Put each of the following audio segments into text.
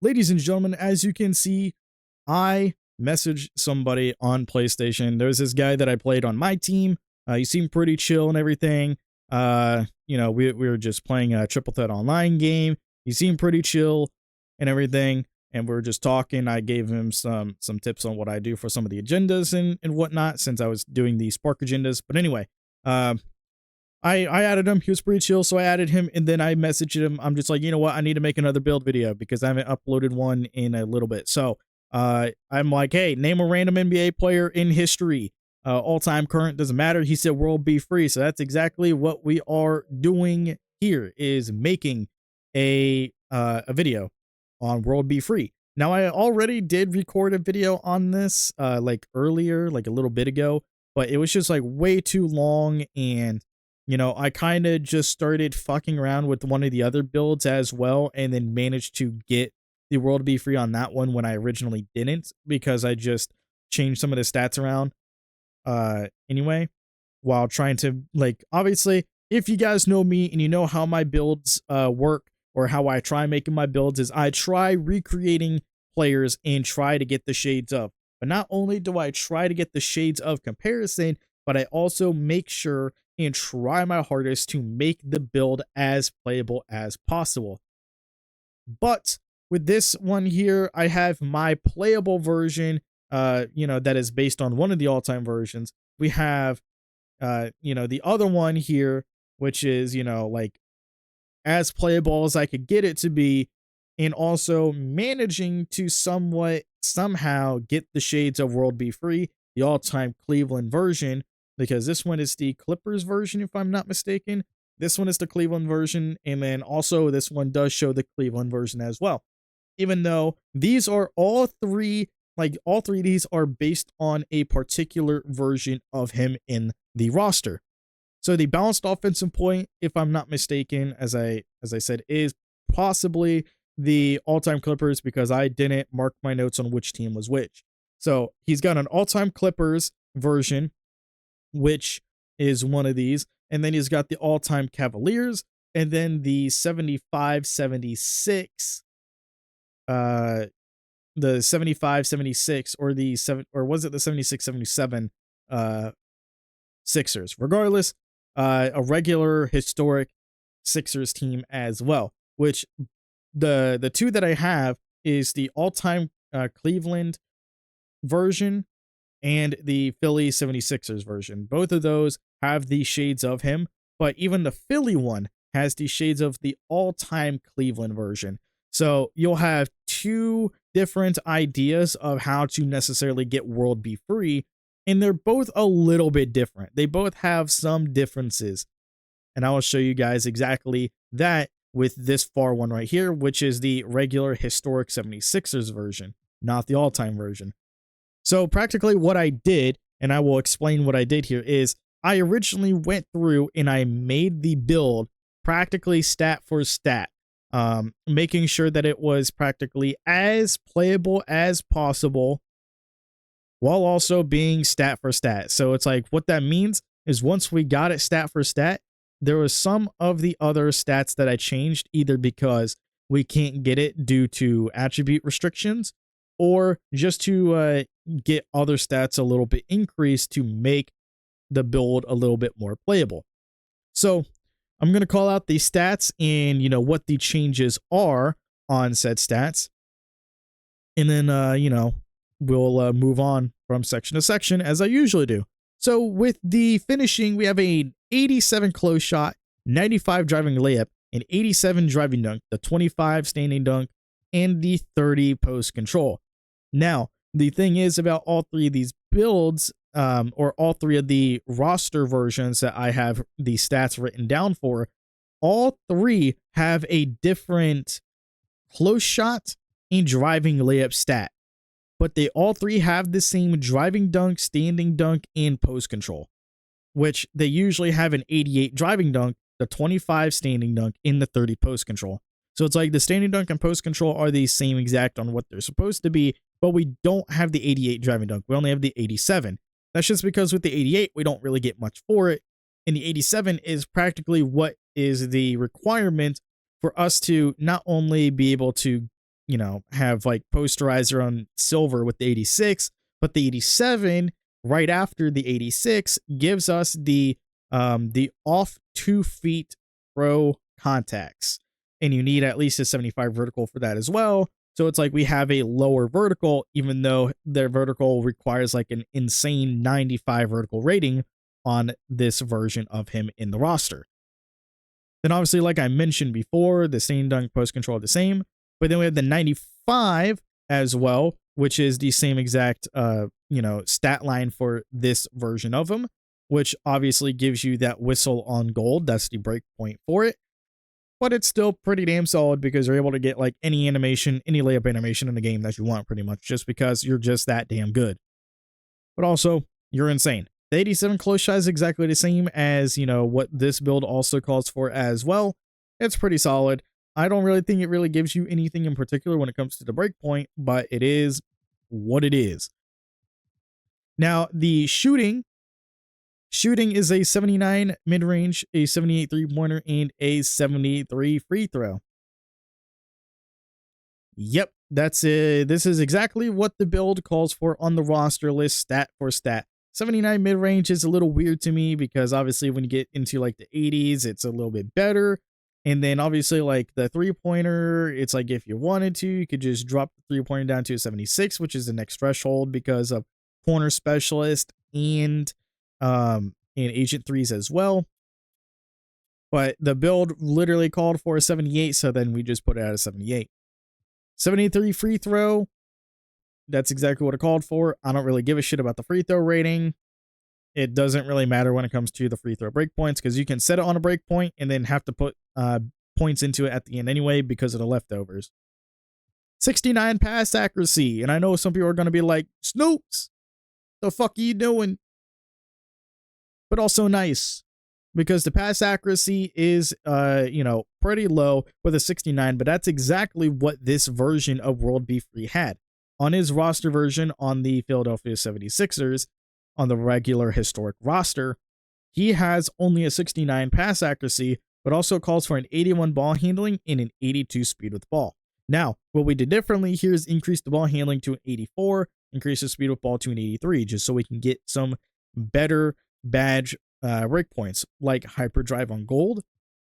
ladies and gentlemen, as you can see, I messaged somebody on PlayStation. There's this guy that I played on my team. He seemed pretty chill and everything. We were just playing a triple threat online game. He seemed pretty chill and everything, and we were just talking. I gave him some tips on what I do for some of the agendas and whatnot, since I was doing the Spark agendas. But anyway, I added him. He was pretty chill, so I added him, and then I messaged him. I'm just like, you know what? I need to make another build video because I haven't uploaded one in a little bit. So I'm like, hey, name a random NBA player in history. All-time, current, doesn't matter. He said world be free. So that's exactly what we are doing here, is making a video on world be free. Now, I already did record a video on this like earlier, like a little bit ago, but it was just like way too long, and I kind of just started fucking around with one of the other builds as well, and then managed to get the world be free on that one when I originally didn't, because I just changed some of the stats around anyway, while trying to, like, obviously, if you guys know me and you know how my builds work, or how I try making my builds, is I try recreating players and try to get the shades of. But not only do I try to get the shades of comparison, but I also make sure and try my hardest to make the build as playable as possible. But with this one here, I have my playable version, that is based on one of the all-time versions. We have, the other one here, which is, like, as playable as I could get it to be, and also managing to somehow get the shades of world be free, the all-time Cleveland version, because this one is the Clippers version, if I'm not mistaken. This one is the Cleveland version, and then also this one does show the Cleveland version as well. Even though these are all three of these are based on a particular version of him in the roster. So the balanced offensive point, if I'm not mistaken, as I said, is possibly the all-time Clippers, because I didn't mark my notes on which team was which. So he's got an all-time Clippers version, which is one of these, and then he's got the all-time Cavaliers, and then the 75-76, the 75-76, or the or was it the 76-77 Sixers? Regardless, a regular historic Sixers team as well, which the two that I have is the all-time Cleveland version and the Philly 76ers version. Both of those have the shades of him, but even the Philly one has the shades of the all-time Cleveland version. So you'll have two different ideas of how to necessarily get world be free, and they're both a little bit different. They both have some differences, and I will show you guys exactly that with this far one right here, which is the regular historic 76ers version, not the all-time version. So practically what I did, and I will explain what I did here, is I originally went through and I made the build practically stat for stat, making sure that it was practically as playable as possible while also being stat for stat. So it's like, what that means is once we got it stat for stat, there was some of the other stats that I changed, either because we can't get it due to attribute restrictions, or just to get other stats a little bit increased to make the build a little bit more playable. So I'm going to call out the stats and, what the changes are on said stats. And then, we'll move on from section to section as I usually do. So with the finishing, we have a 87 close shot, 95 driving layup, an 87 driving dunk, the 25 standing dunk, and the 30 post control. Now, the thing is about all three of these builds, or all three of the roster versions that I have the stats written down for, all three have a different close shot and driving layup stat, but they all three have the same driving dunk, standing dunk, and post control, which they usually have an 88 driving dunk, the 25 standing dunk, and the 30 post control. So it's like the standing dunk and post control are the same exact on what they're supposed to be, but we don't have the 88 driving dunk. We only have the 87. That's just because with the 88, we don't really get much for it. And the 87 is practically what is the requirement for us to not only be able to, have like posterizer on silver with the 86, but the 87 right after the 86 gives us the off 2 feet pro contacts, and you need at least a 75 vertical for that as well. So it's like we have a lower vertical, even though their vertical requires like an insane 95 vertical rating on this version of him in the roster. Then obviously, like I mentioned before, the same dunk post control are the same, but then we have the 95 as well, which is the same exact stat line for this version of him, which obviously gives you that whistle on gold. That's the break point for it. But it's still pretty damn solid because you're able to get like any animation, any layup animation in the game that you want pretty much, just because you're just that damn good. But also, you're insane. The 87 close shot is exactly the same as, what this build also calls for as well. It's pretty solid. I don't really think it really gives you anything in particular when it comes to the breakpoint, but it is what it is. Now, the shooting is a 79 mid-range, a 78 three-pointer, and a 73 free throw. Yep, that's it. This is exactly what the build calls for on the roster list, stat for stat. 79 mid-range is a little weird to me because obviously when you get into like the 80s, it's a little bit better. And then obviously like the three-pointer, it's like if you wanted to, you could just drop the three-pointer down to a 76, which is the next threshold because of corner specialist and agent threes as well. But the build literally called for a 78, so then we just put it at a 78. 73 free throw. That's exactly what it called for. I don't really give a shit about the free throw rating. It doesn't really matter when it comes to the free throw breakpoints because you can set it on a breakpoint and then have to put points into it at the end anyway because of the leftovers. 69 pass accuracy. And I know some people are going to be like, Snoops, the fuck are you doing? But also nice because the pass accuracy is, pretty low with a 69, but that's exactly what this version of World B. Free had. On his roster version on the Philadelphia 76ers, on the regular historic roster, he has only a 69 pass accuracy, but also calls for an 81 ball handling and an 82 speed with ball. Now, what we did differently here is increase the ball handling to an 84, increase the speed with ball to an 83, just so we can get some better badge breakpoints like hyperdrive on gold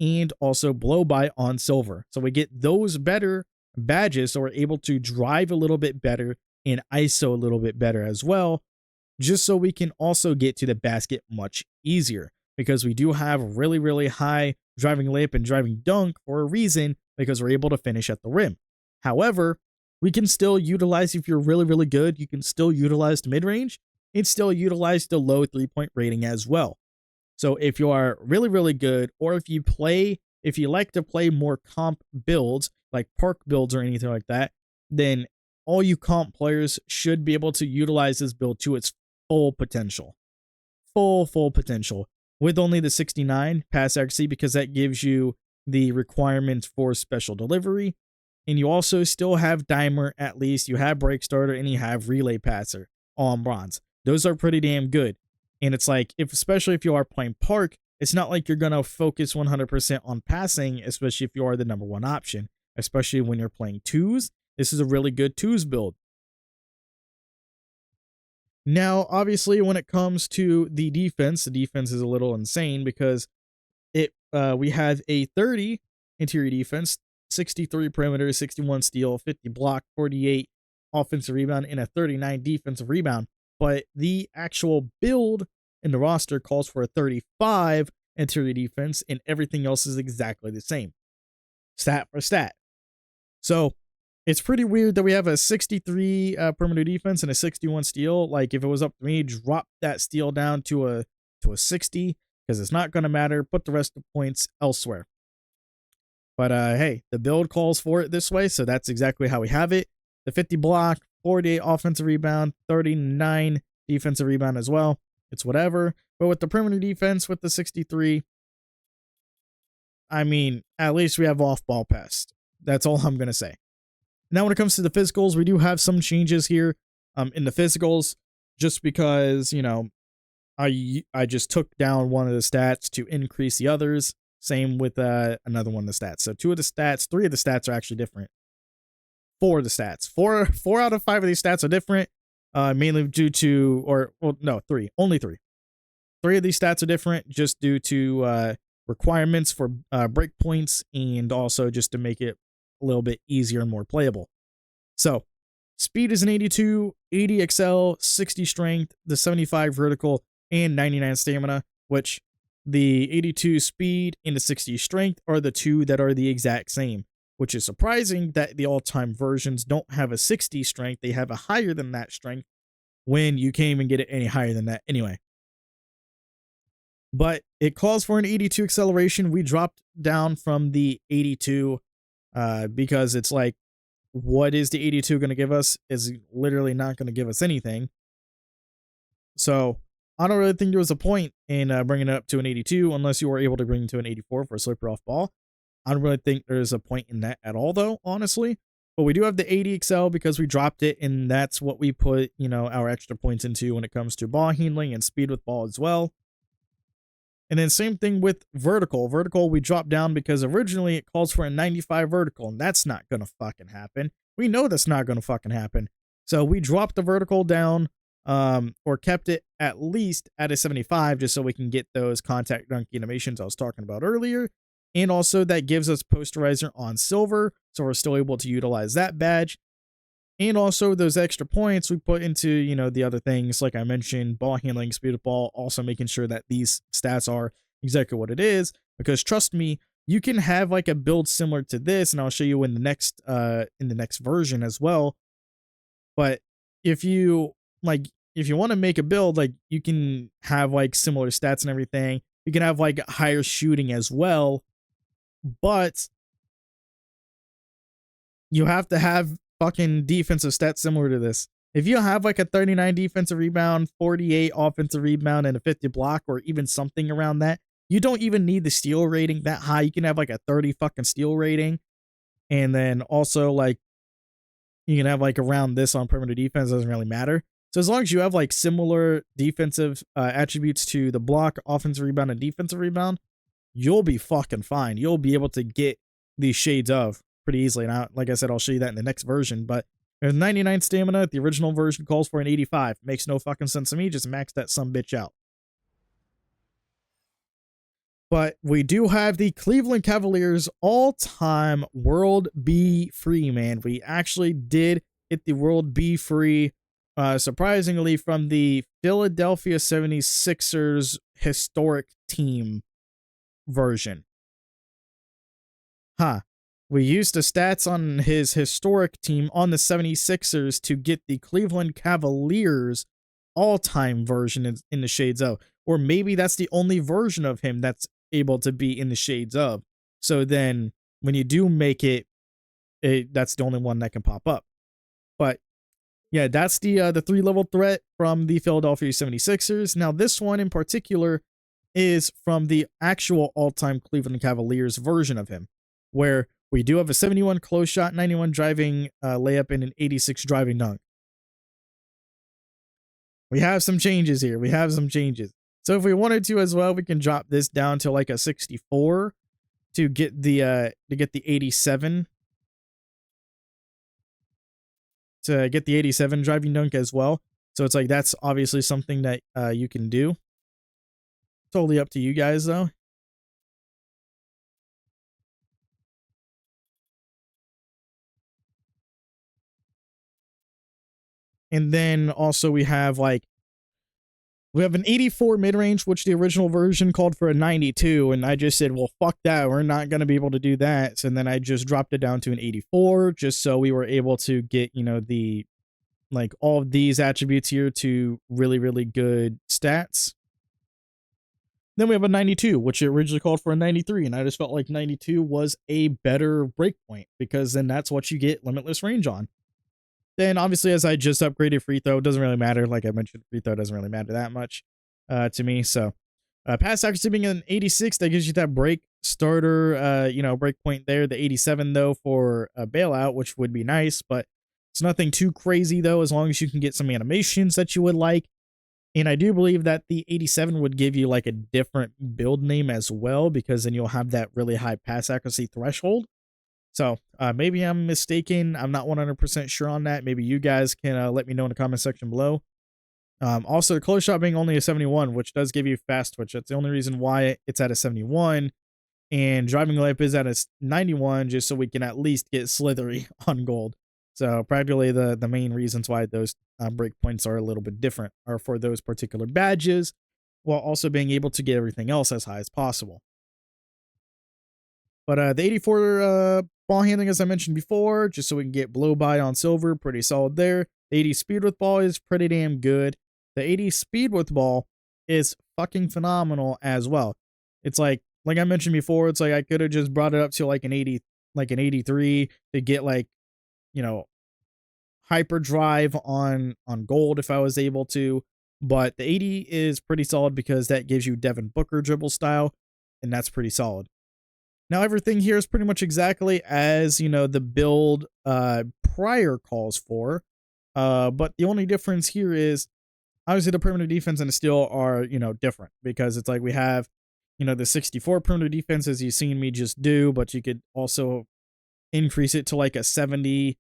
and also blow by on silver. So we get those better badges, so we're able to drive a little bit better and ISO a little bit better as well, just so we can also get to the basket much easier because we do have really, really high driving layup and driving dunk for a reason because we're able to finish at the rim. However, we can still utilize, if you're really, really good, you can still utilize the mid-range and still utilize the low three-point rating as well. So if you are really, really good, or if you like to play more comp builds, like park builds or anything like that, then all you comp players should be able to utilize this build to its full potential. Full potential. With only the 69 pass accuracy, because that gives you the requirements for special delivery. And you also still have dimer, at least. You have break starter, and you have relay passer on bronze. Those are pretty damn good. And it's like, especially if you are playing park, it's not like you're going to focus 100% on passing, especially if you are the number one option, especially when you're playing twos. This is a really good twos build. Now, obviously, when it comes to the defense is a little insane because we have a 30 interior defense, 63 perimeter, 61 steal, 50 block, 48 offensive rebound, and a 39 defensive rebound. But the actual build in the roster calls for a 35 interior defense, and everything else is exactly the same, stat for stat. So it's pretty weird that we have a 63 perimeter defense and a 61 steal. Like, if it was up to me, drop that steal down to a 60 because it's not going to matter. Put the rest of the points elsewhere. But hey, the build calls for it this way, so that's exactly how we have it. The 50 block, 48 offensive rebound, 39 defensive rebound as well. It's whatever. But with the perimeter defense, with the 63, I mean, at least we have off-ball pass. That's all I'm going to say. Now, when it comes to the physicals, we do have some changes here in the physicals, just because, I just took down one of the stats to increase the others. Same with another one of the stats. So three of the stats are actually different. 4 of the stats. Four out of 5 of these stats are different, mainly due to, or well, no, 3, only 3. 3 of these stats are different just due to requirements for breakpoints, and also just to make it a little bit easier and more playable. So speed is an 82, 80 XL, 60 strength, the 75 vertical, and 99 stamina, which the 82 speed and the 60 strength are the 2 that are the exact same, which is surprising that the all-time versions don't have a 60 strength. They have a higher than that strength when you can't even get it any higher than that anyway. But it calls for an 82 acceleration. We dropped down from the 82 because it's like, what is the 82 going to give us? Is literally not going to give us anything. So I don't really think there was a point in bringing it up to an 82 unless you were able to bring it to an 84 for a slipper off ball. I don't really think there's a point in that at all, though, honestly. But we do have the 80 XL because we dropped it, and that's what we put, our extra points into when it comes to ball handling and speed with ball as well. And then same thing with vertical. Vertical we dropped down because originally it calls for a 95 vertical, and that's not going to fucking happen. We know that's not going to fucking happen. So we dropped the vertical down, or kept it at least at a 75 just so we can get those contact dunk animations I was talking about earlier. And also that gives us posterizer on silver, so we're still able to utilize that badge. And also those extra points we put into, the other things, like I mentioned, ball handling, speed of ball, also making sure that these stats are exactly what it is. Because trust me, you can have like a build similar to this, and I'll show you in the next version as well. But if you want to make a build, like you can have like similar stats and everything. You can have like higher shooting as well, but you have to have fucking defensive stats similar to this. If you have like a 39 defensive rebound, 48 offensive rebound, and a 50 block, or even something around that, you don't even need the steal rating that high. You can have like a 30 fucking steal rating, and then also like you can have like around this on perimeter defense. Doesn't really matter. So as long as you have like similar defensive attributes to the block, offensive rebound, and defensive rebound, you'll be fucking fine. You'll be able to get these shades of pretty easily. Now, like I said, I'll show you that in the next version, but there's 99 stamina. The original version calls for an 85. Makes no fucking sense to me. Just max that sumbitch out. But we do have the Cleveland Cavaliers all-time World B free, man. We actually did get the World B free, surprisingly, from the Philadelphia 76ers historic team version. We used the stats on his historic team on the 76ers to get the Cleveland Cavaliers all-time version in the shades of. Or maybe that's the only version of him that's able to be in the shades of. So then when you do make it, that's the only one that can pop up. But yeah, that's the 3-level threat from the Philadelphia 76ers. Now this one in particular is from the actual all-time Cleveland Cavaliers version of him, where we do have a 71 close shot, 91 driving layup, and an 86 driving dunk. We have some changes here. So if we wanted to as well, we can drop this down to like a 64 to get the 87. To get the 87 driving dunk as well. So it's like that's obviously something that you can do. Totally up to you guys though. And then also we have an 84 mid-range, which the original version called for a 92, and I just said, well, fuck that, we're not going to be able to do that. So then I just dropped it down to an 84, just so we were able to get, the all of these attributes here to really, really good stats. Then we have a 92, which originally called for a 93, and I just felt like 92 was a better breakpoint, because then that's what you get limitless range on. Then obviously, as I just upgraded free throw, it doesn't really matter. Like I mentioned, free throw doesn't really matter that much to me. So pass accuracy being an 86, that gives you that break starter, break point there. The 87 though for a bailout, which would be nice, but it's nothing too crazy though, as long as you can get some animations that you would like. And I do believe that the 87 would give you like a different build name as well, because then you'll have that really high pass accuracy threshold. So maybe I'm mistaken. I'm not 100% sure on that. Maybe you guys can let me know in the comment section below. Also, the close shot being only a 71, which does give you fast twitch. That's the only reason why it's at a 71. And driving layup is at a 91, just so we can at least get slithery on gold. So practically the main reasons why those break points are a little bit different are for those particular badges, while also being able to get everything else as high as possible. But the 84 ball handling, as I mentioned before, just so we can get blow by on silver, pretty solid there. The 80 speed with ball is pretty damn good. The 80 speed with ball is fucking phenomenal as well. It's like I mentioned before, it's like I could have just brought it up to like an 80, like an 83 to get like, you know, hyper drive on gold if I was able to. But the 80 is pretty solid because that gives you Devin Booker dribble style, and that's pretty solid. Now everything here is pretty much exactly as, you know, the build prior calls for. But the only difference here is obviously the perimeter defense and the steal are, you know, different because it's like we have, you know, the 64 perimeter defense as you've seen me just do, but you could also increase it to like a 70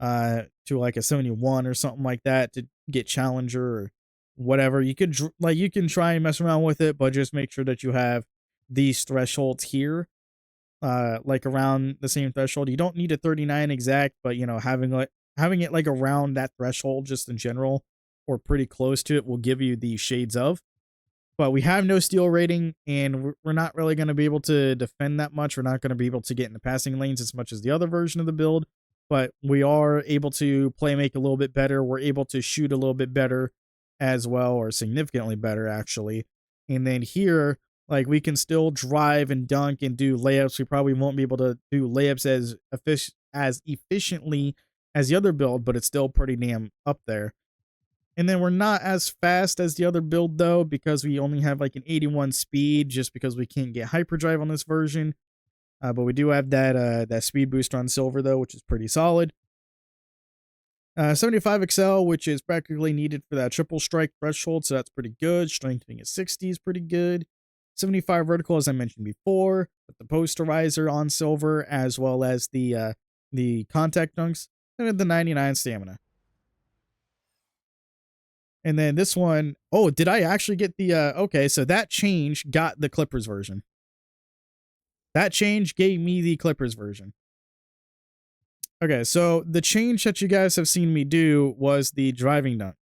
to like a 71 or something like that to get challenger or whatever. You could you can try and mess around with it, but just make sure that you have these thresholds here like around the same threshold. You don't need a 39 exact, but you know, having it like around that threshold just in general or pretty close to it will give you the shades of. But we have no steal rating, and we're not really going to be able to defend that much. We're not going to be able to get in the passing lanes as much as the other version of the build, but we are able to play make a little bit better. We're able to shoot a little bit better as well, or significantly better actually. And then here, like, we can still drive and dunk and do layups. We probably won't be able to do layups as efficiently as the other build, but it's still pretty damn up there. And then we're not as fast as the other build though, because we only have like an 81 speed, just because we can't get hyperdrive on this version. But we do have that speed boost on silver though, which is pretty solid. 75 excel, which is practically needed for that triple strike threshold, so that's pretty good. Strength being a 60 is pretty good. 75 vertical, as I mentioned before, with the posterizer on silver, as well as the contact dunks, and the 99 stamina. And then this one, oh, did I actually get the, okay, so that change got the Clippers version. That change gave me the Clippers version. Okay, so the change that you guys have seen me do was the driving dunk,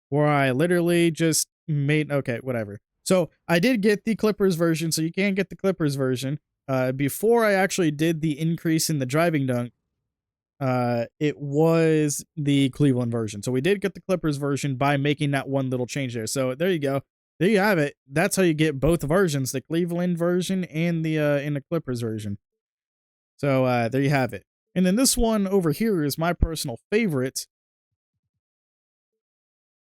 where I literally just made, okay, whatever. So I did get the Clippers version, so you can get the Clippers version. Before I actually did the increase in the driving dunk, it was the Cleveland version. So we did get the Clippers version by making that one little change there. So there you go. There you have it. That's how you get both versions, the Cleveland version and the Clippers version. So there you have it. And then this one over here is my personal favorite,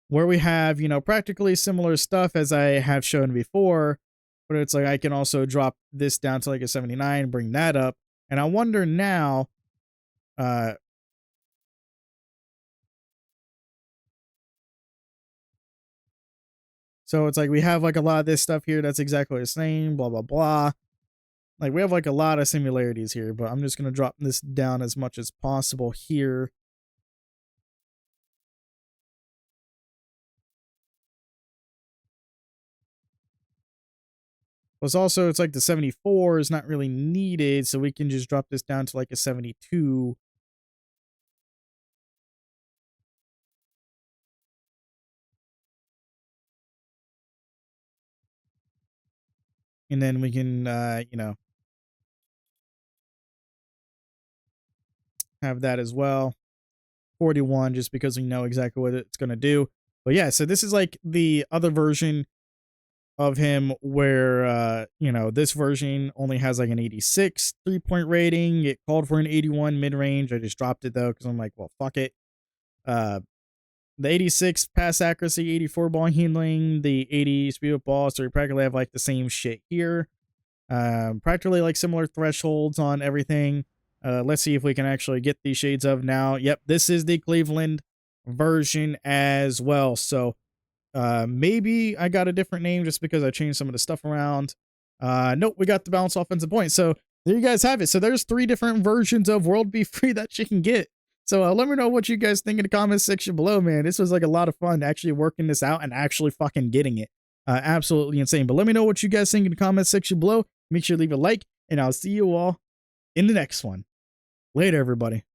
where we have, you know, practically similar stuff as I have shown before, but it's like I can also drop this down to like a 79, bring that up. And I wonder now, so it's like we have like a lot of this stuff here that's exactly the same, blah, blah, blah. Like we have like a lot of similarities here, but I'm just going to drop this down as much as possible here. Plus also, it's like the 74 is not really needed, so we can just drop this down to like a 72. And then we can, you know, have that as well. 41, just because we know exactly what it's going to do. But yeah, so this is like the other version of him where, you know, this version only has like an 86 3-point rating. It called for an 81 mid-range. I just dropped it though, because I'm like, well, fuck it. The 86 pass accuracy, 84 ball handling, the 80 speed with ball. So we practically have like the same shit here. Practically like similar thresholds on everything. Let's see if we can actually get these shades of now. Yep, this is the Cleveland version as well. So maybe I got a different name just because I changed some of the stuff around. Nope, we got the balanced offensive point. So there you guys have it. So there's 3 different versions of World Be Free that you can get. So let me know what you guys think in the comment section below, man. This was like a lot of fun actually working this out and actually fucking getting it. Absolutely insane. But let me know what you guys think in the comment section below. Make sure to leave a like, and I'll see you all in the next one. Later, everybody.